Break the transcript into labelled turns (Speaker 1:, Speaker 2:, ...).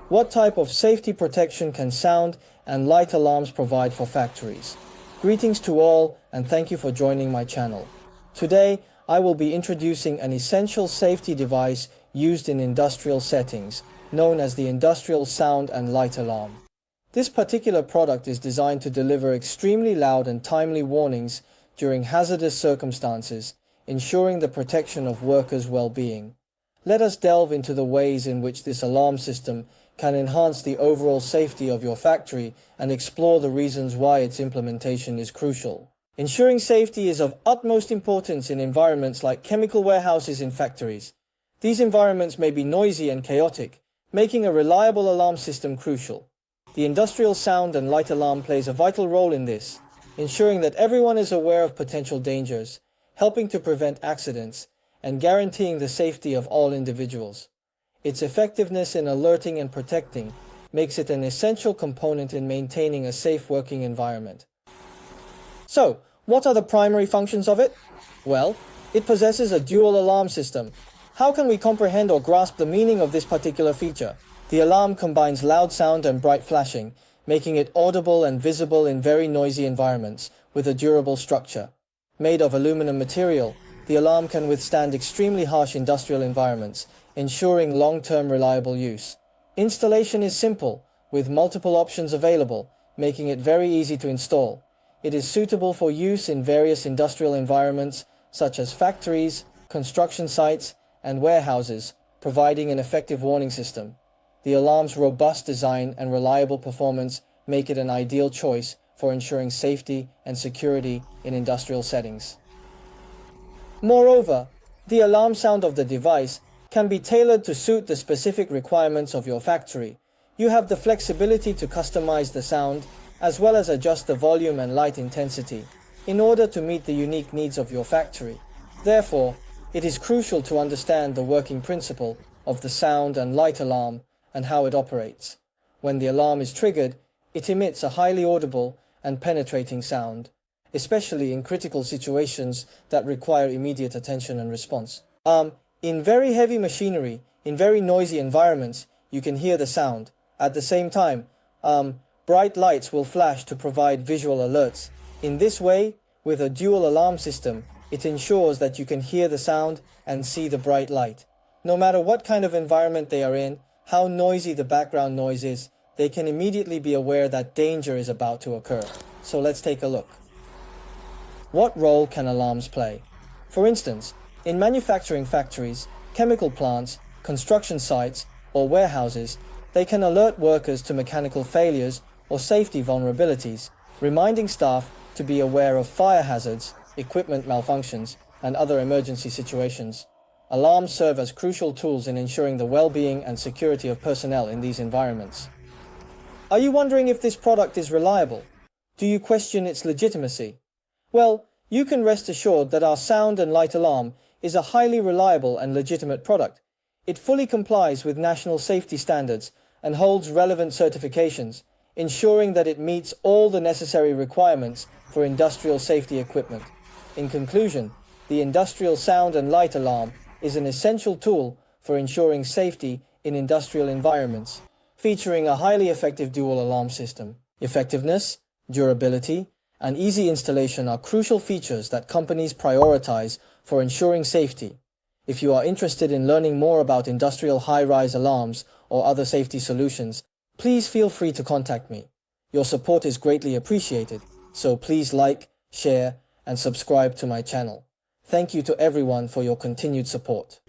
Speaker 1: What type of safety protection can sound and light alarms provide for factories? Greetings to all, and thank you for joining my channel. Today, I will be introducing an essential safety device used in industrial settings, known as the Industrial Sound and Light Alarm. This particular product is designed to deliver extremely loud and timely warnings during hazardous circumstances, ensuring the protection of workers' well-being. Let us delve into the ways in which this alarm system can enhance the overall safety of your factory and explore the reasons why its implementation is crucial. Ensuring safety is of utmost importance in environments like chemical warehouses in factories. These environments may be noisy and chaotic, making a reliable alarm system crucial. The Industrial Sound and Light Alarm plays a vital role in this, ensuring that everyone is aware of potential dangers, helping to prevent accidents, and guaranteeing the safety of all individuals. Its effectiveness in alerting and protecting makes it an essential component in maintaining a safe working environment. So, what are the primary functions of it? Well, it possesses a dual alarm system. How can we comprehend or grasp the meaning of this particular feature? The alarm combines loud sound and bright flashing, making it audible and visible in very noisy environments, with a durable structure. Made of aluminum material, the alarm can withstand extremely harsh industrial environments, ensuring long-term reliable use. Installation is simple, with multiple options available, making it very easy to install. It is suitable for use in various industrial environments, such as factories, construction sites, and warehouses, providing an effective warning system. The alarm's robust design and reliable performance make it an ideal choice for ensuring safety and security in industrial settings. Moreover, the alarm sound of the device can be tailored to suit the specific requirements of your factory. You have the flexibility to customize the sound, as well as adjust the volume and light intensity, in order to meet the unique needs of your factory. Therefore, it is crucial to understand the working principle of the sound and light alarm and how it operates. When the alarm is triggered, it emits a highly audible and penetrating sound, especially in critical situations that require immediate attention and response. In very heavy machinery, in very noisy environments, you can hear the sound. At the same time, bright lights will flash to provide visual alerts. In this way, with a dual alarm system, it ensures that you can hear the sound and see the bright light. No matter what kind of environment they are in, how noisy the background noise is, they can immediately be aware that danger is about to occur. So let's take a look. What role can alarms play? For instance, in manufacturing factories, chemical plants, construction sites, or warehouses, they can alert workers to mechanical failures or safety vulnerabilities, reminding staff to be aware of fire hazards, equipment malfunctions, and other emergency situations. Alarms serve as crucial tools in ensuring the well-being and security of personnel in these environments. Are you wondering if this product is reliable? Do you question its legitimacy? Well, you can rest assured that our sound and light alarm is a highly reliable and legitimate product. It fully complies with national safety standards and holds relevant certifications, ensuring that it meets all the necessary requirements for industrial safety equipment. In conclusion, the Industrial Sound and Light Alarm is an essential tool for ensuring safety in industrial environments, featuring a highly effective dual alarm system. Effectiveness, durability, and easy installation are crucial features that companies prioritize for ensuring safety. If you are interested in learning more about industrial high-rise alarms or other safety solutions, please feel free to contact me. Your support is greatly appreciated, so please like, share, and subscribe to my channel. Thank you to everyone for your continued support.